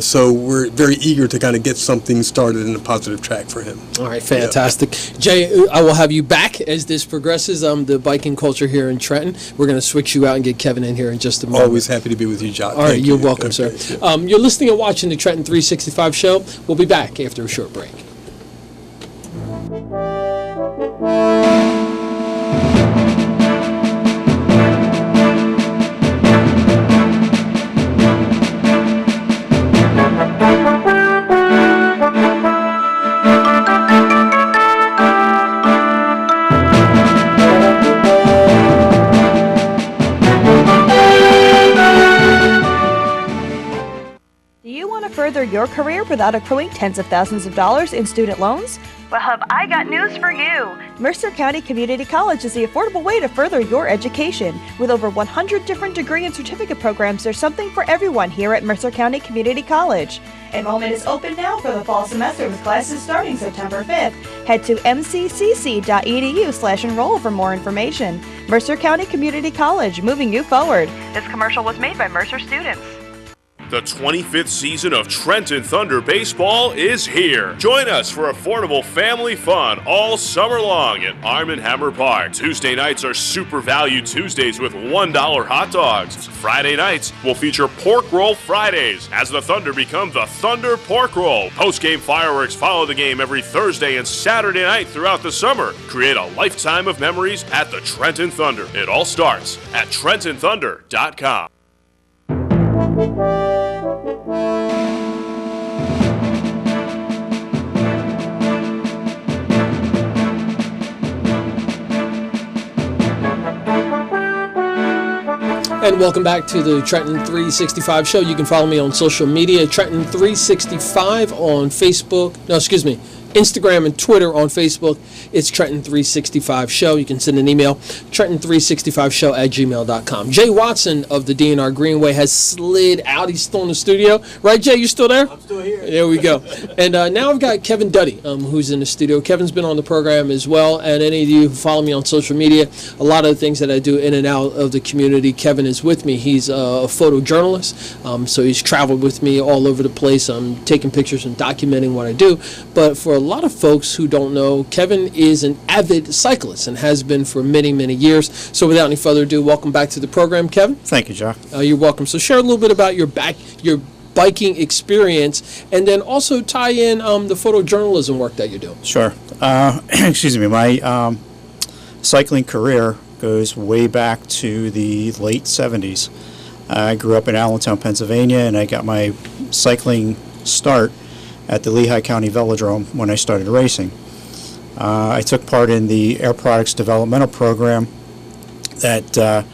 So we're very eager to kind of get something started in a positive track for him. All right, fantastic. Yeah. Jay, I will have you back as this progresses. The biking culture here in Trenton. We're going to switch you out and get Kevin in here in just a moment. Always happy to be with you, Jacque. All right, you're welcome, sir. You're listening and watching the Trenton 365 show. We'll be back after a short break. Further your career without accruing tens of thousands of dollars in student loans? Well, have I got news for you. Mercer County Community College is the affordable way to further your education. With over 100 different degree and certificate programs, there's something for everyone here at Mercer County Community College. Enrollment is open now for the fall semester with classes starting September 5th. Head to mccc.edu/enroll for more information. Mercer County Community College, moving you forward. This commercial was made by Mercer students. The 25th season of Trenton Thunder Baseball is here. Join us for affordable family fun all summer long at Arm & Hammer Park. Tuesday nights are Super Value Tuesdays with $1 hot dogs. Friday nights will feature Pork Roll Fridays as the Thunder become the Thunder Pork Roll. Post-game fireworks follow the game every Thursday and Saturday night throughout the summer. Create a lifetime of memories at the Trenton Thunder. It all starts at TrentonThunder.com. And welcome back to the Trenton 365 show. You can follow me on social media, Trenton 365 on Facebook. No, excuse me. Instagram and Twitter. On Facebook, it's Trenton 365 Show. You can send an email, Trenton365show@gmail.com. Jay Watson of the DNR Greenway has slid out. He's still in the studio. Right, Jay? You still there? I'm still here. There we go. And now I've got Kevin Duddy, who's in the studio. Kevin's been on the program as well. And any of you who follow me on social media, a lot of the things that I do in and out of the community, Kevin is with me. He's a photojournalist, so he's traveled with me all over the place. I'm taking pictures and documenting what I do. But for a lot of folks who don't know, Kevin is an avid cyclist and has been for many, many years. So without any further ado, welcome back to the program, Kevin. Thank you, Jacque. You're welcome. So share a little bit about your biking experience, and then also tie in the photojournalism work that you're doing. Sure. Excuse me. My cycling career goes way back to the late 70s. I grew up in Allentown, Pennsylvania, and I got my cycling start at the Lehigh County Velodrome when I started racing. I took part in the Air Products Developmental Program that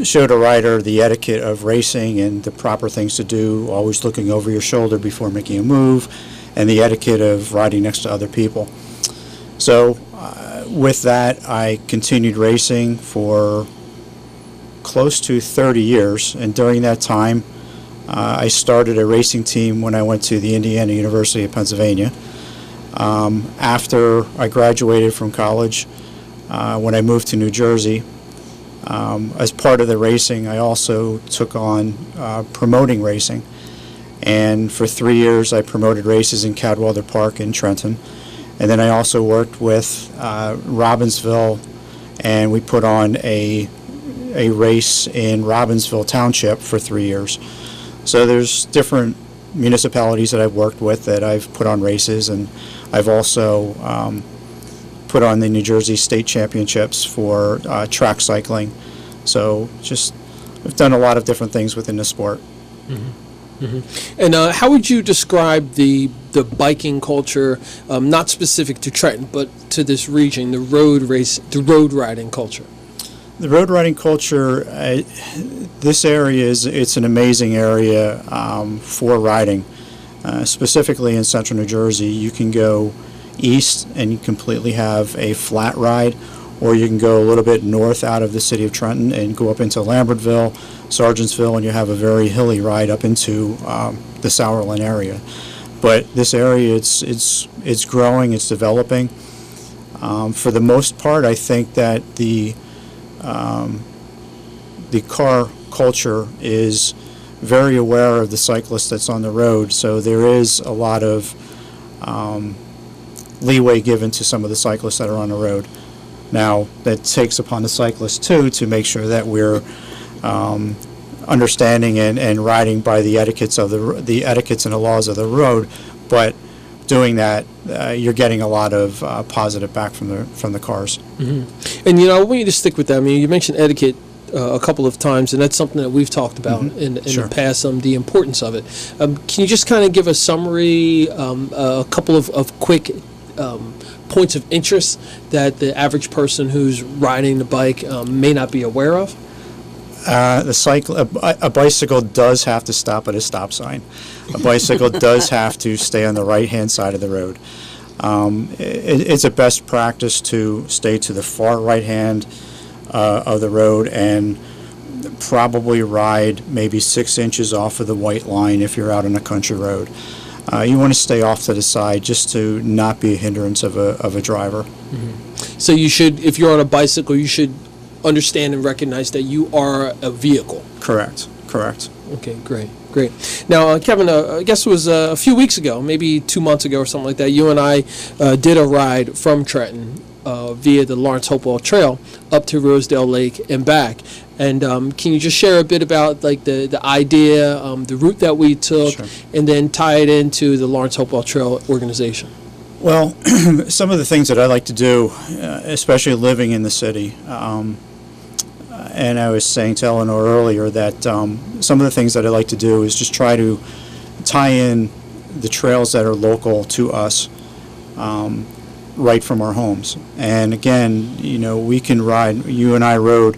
showed a rider the etiquette of racing and the proper things to do, always looking over your shoulder before making a move, and the etiquette of riding next to other people. So with that, I continued racing for close to 30 years, and during that time, I started a racing team when I went to the Indiana University of Pennsylvania. After I graduated from college, when I moved to New Jersey, as part of the racing, I also took on promoting racing. And for 3 years, I promoted races in Cadwallader Park in Trenton. And then I also worked with Robbinsville, and we put on a race in Robbinsville Township for 3 years. So there's different municipalities that I've worked with that I've put on races, and I've also put on the New Jersey State Championships for track cycling. So just I've done a lot of different things within the sport. Mm-hmm. Mm-hmm. And how would you describe the biking culture, not specific to Trenton, but to this region, the road riding culture? The road riding culture, this area it's an amazing area for riding. Specifically in central New Jersey, you can go east and you completely have a flat ride, or you can go a little bit north out of the city of Trenton and go up into Lambertville, Sargentsville, and you have a very hilly ride up into the Sauerland area. But this area, it's growing, it's developing. For the most part, I think that the car culture is very aware of the cyclist that's on the road, so there is a lot of leeway given to some of the cyclists that are on the road. Now, that takes upon the cyclist too to make sure that we're understanding and riding by the etiquettes and the laws of the road, but doing that, you're getting a lot of positive back from the cars. Mm-hmm. And I want you to stick with that. I mean, you mentioned etiquette a couple of times, and that's something that we've talked about in Sure. the past. The importance of it. Can you just kind of give a summary, a couple of quick points of interest that the average person who's riding the bike may not be aware of? A bicycle does have to stop at a stop sign. A bicycle does have to stay on the right-hand side of the road. It's a best practice to stay to the far right hand of the road and probably ride maybe 6 inches off of the white line if you're out on a country road. You want to stay off to the side just to not be a hindrance of a driver. Mm-hmm. So you should, if you're on a bicycle, you should understand and recognize that you are a vehicle. Correct. Okay, great. Now, Kevin, I guess it was a few weeks ago, maybe 2 months ago or something like that, you and I did a ride from Trenton via the Lawrence Hopewell Trail up to Rosedale Lake and back. And can you just share a bit about like the idea, the route that we took, Sure. and then tie it into the Lawrence Hopewell Trail organization? Well, some of the things that I like to do, especially living in the city, and I was saying to Eleanor earlier that some of the things that I like to do is just try to tie in the trails that are local to us right from our homes. And again, we can ride, you and I rode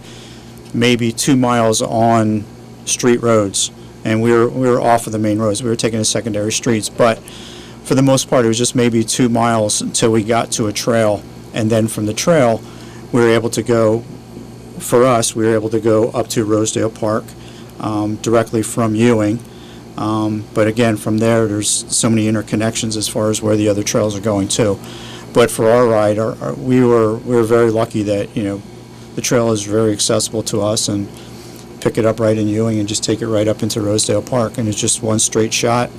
maybe 2 miles on street roads, and we were off of the main roads. We were taking the secondary streets, but for the most part, it was just maybe 2 miles until we got to a trail, and then from the trail, we were able to go. For us, we were able to go up to Rosedale Park directly from Ewing. But again, from there, there's so many interconnections as far as where the other trails are going to. But for our ride, we were very lucky that the trail is very accessible to us, and pick it up right in Ewing and just take it right up into Rosedale Park, and it's just one straight shot,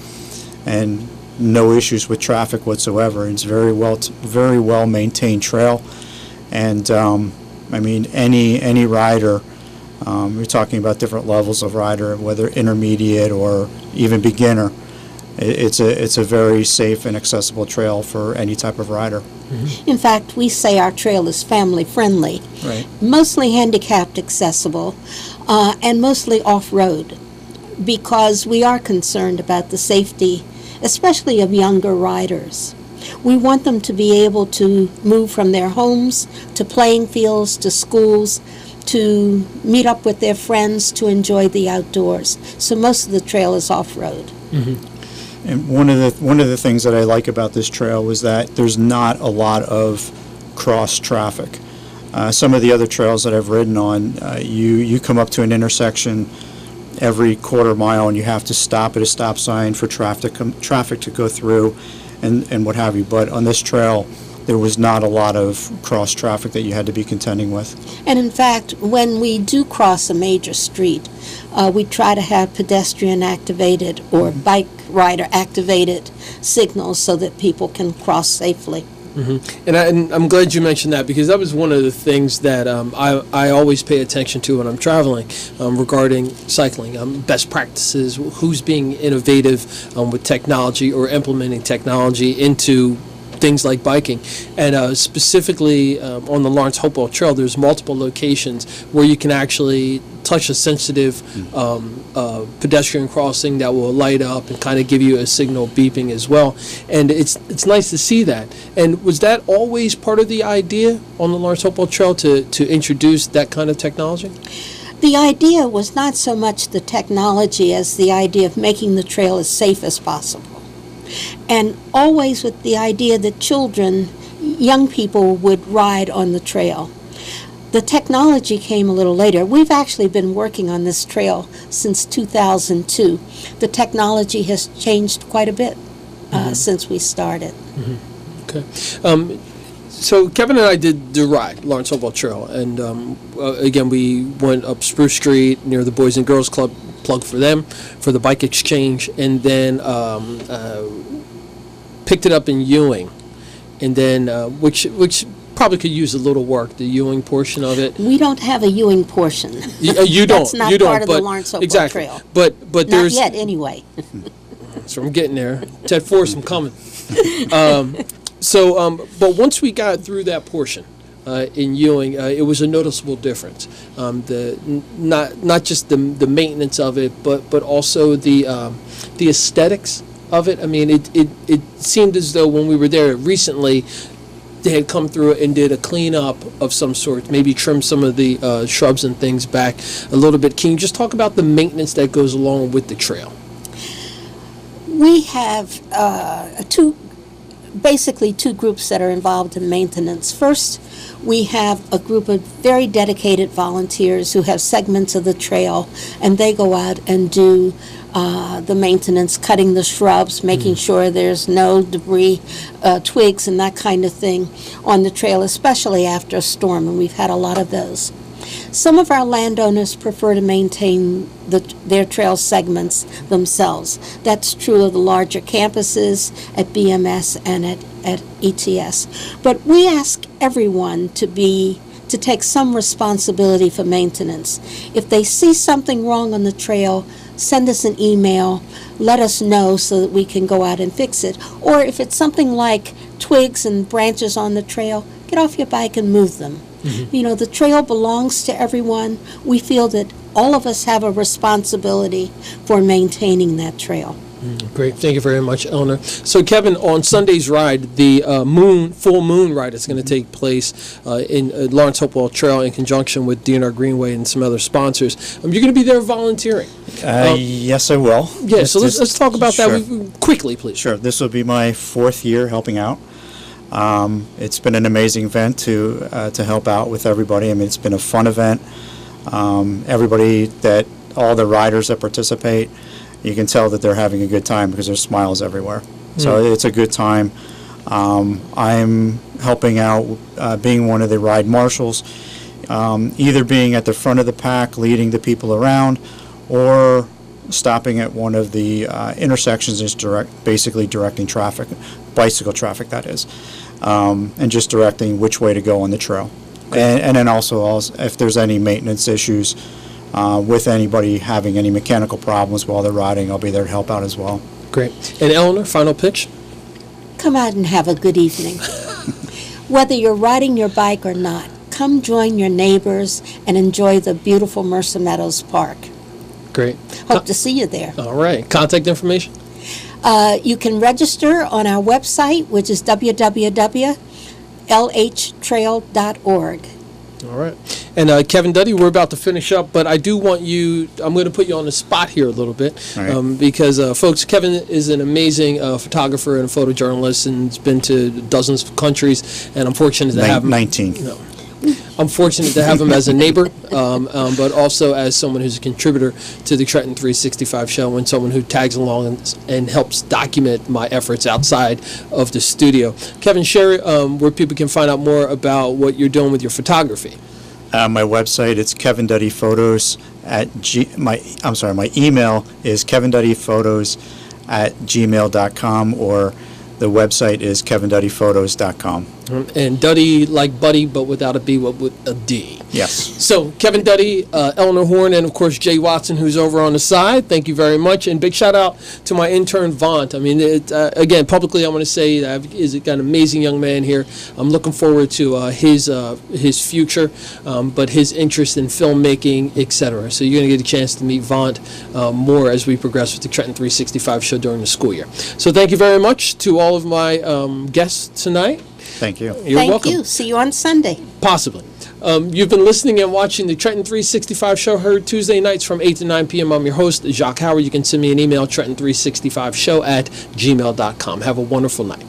and no issues with traffic whatsoever. It's very well maintained trail, and I mean, any rider, we're talking about different levels of rider, whether intermediate or even beginner, it's a very safe and accessible trail for any type of rider. Mm-hmm. In fact, we say our trail is family friendly, Right. mostly handicapped accessible, and mostly off-road, because we are concerned about the safety, especially of younger riders. We want them to be able to move from their homes to playing fields, to schools, to meet up with their friends, to enjoy the outdoors. So most of the trail is off-road. Mm-hmm. And one of the things that I like about this trail was that there's not a lot of cross traffic. Some of the other trails that I've ridden on, you come up to an intersection every quarter mile and you have to stop at a stop sign for traffic to go through. And what have you. But on this trail, there was not a lot of cross traffic that you had to be contending with. And in fact, when we do cross a major street, we try to have pedestrian activated or bike rider activated signals so that people can cross safely. And I'm glad you mentioned that, because that was one of the things that I always pay attention to when I'm traveling regarding cycling. Best practices, who's being innovative with technology or implementing technology into things like biking. And specifically on the Lawrence Hopewell Trail, there's multiple locations where you can actually touch a sensitive pedestrian crossing that will light up and kind of give you a signal beeping as well. And it's nice to see that. And was that always part of the idea on the Lawrence Hopewell Trail to introduce that kind of technology? The idea was not so much the technology as the idea of making the trail as safe as possible. And always with the idea that children, young people, would ride on the trail. The technology came a little later. We've actually been working on this trail since 2002. The technology has changed quite a bit since we started. Okay. So Kevin and I did the ride, Lawrence Hopewell Trail, and again, we went up Spruce Street near the Boys and Girls Club, plug for them, for the bike exchange, and then picked it up in Ewing, and then which probably could use a little work, the Ewing portion of it. We don't have a Ewing portion. You don't. That's not you part don't, of the Lawrence Hopewell exactly. Trail. But there's not yet, anyway. So I'm getting there. Ted Forrest, I'm coming. But once we got through that portion in Ewing, it was a noticeable difference. Not just the maintenance of it, but also the aesthetics of it. I mean, it seemed as though when we were there recently, they had come through and did a cleanup of some sort, maybe trim some of the shrubs and things back a little bit. Can you just talk about the maintenance that goes along with the trail? We have basically two groups that are involved in maintenance. First, we have a group of very dedicated volunteers who have segments of the trail, and they go out and do the maintenance, cutting the shrubs, making sure there's no debris, twigs and that kind of thing on the trail, especially after a storm, and we've had a lot of those. Some of our landowners prefer to maintain their trail segments themselves. That's true of the larger campuses at BMS and at ETS. But we ask everyone to take some responsibility for maintenance. If they see something wrong on the trail, send us an email, let us know so that we can go out and fix it. Or if it's something like twigs and branches on the trail, get off your bike and move them. You know, the trail belongs to everyone. We feel that all of us have a responsibility for maintaining that trail. Great. Thank you very much, Eleanor. So, Kevin, on Sunday's ride, the full moon ride is going to take place in Lawrence Hopewell Trail in conjunction with DNR Greenway and some other sponsors. You're going to be there volunteering. Yes, I will. Yeah, so let's talk about that quickly, please. Sure. This will be my 4th year helping out. It's been an amazing event to help out with everybody. I mean, it's been a fun event. All the riders that participate, you can tell that they're having a good time because there's smiles everywhere. So it's a good time. I'm helping out, being one of the ride marshals, either being at the front of the pack, leading the people around, or stopping at one of the intersections, basically directing traffic, bicycle traffic that is, and just directing which way to go on the trail. And then also if there's any maintenance issues with anybody having any mechanical problems while they're riding, I'll be there to help out as well. Great. And Eleanor, final pitch? Come out and have a good evening. Whether you're riding your bike or not, come join your neighbors and enjoy the beautiful Mercer Meadows Park. Great. Hope to see you there. All right. Contact information? You can register on our website, which is www.lhtrail.org. All right. And Kevin Duddy, we're about to finish up, but I do want you, I'm going to put you on the spot here a little bit, because, folks, Kevin is an amazing photographer and photojournalist and has been to dozens of countries, and I'm fortunate to have him. 19. I'm fortunate to have him as a neighbor, but also as someone who's a contributor to the Trenton 365 show and someone who tags along and helps document my efforts outside of the studio. Kevin, share where people can find out more about what you're doing with your photography. My website, it's Kevin Duddy Photos my email is kevinduddyphotos@gmail.com, or the website is kevinduddyphotos.com. And Duddy like Buddy, but without a B, but with a D. Yes. So Kevin Duddy, Eleanor Horne, and of course Jay Watson, who's over on the side. Thank you very much, and big shout out to my intern Vaunt. I mean, again, publicly, I want to say that he's got an amazing young man here. I'm looking forward to his future, but his interest in filmmaking, etc. So you're going to get a chance to meet Vaunt more as we progress with the Trenton 365 show during the school year. So thank you very much to all of my guests tonight. Thank you. You're welcome. Thank you. See you on Sunday. Possibly. You've been listening and watching the Trenton 365 show, heard Tuesday nights from 8 to 9 p.m. I'm your host, Jacque Howard. You can send me an email, trenton365show@gmail.com. Have a wonderful night.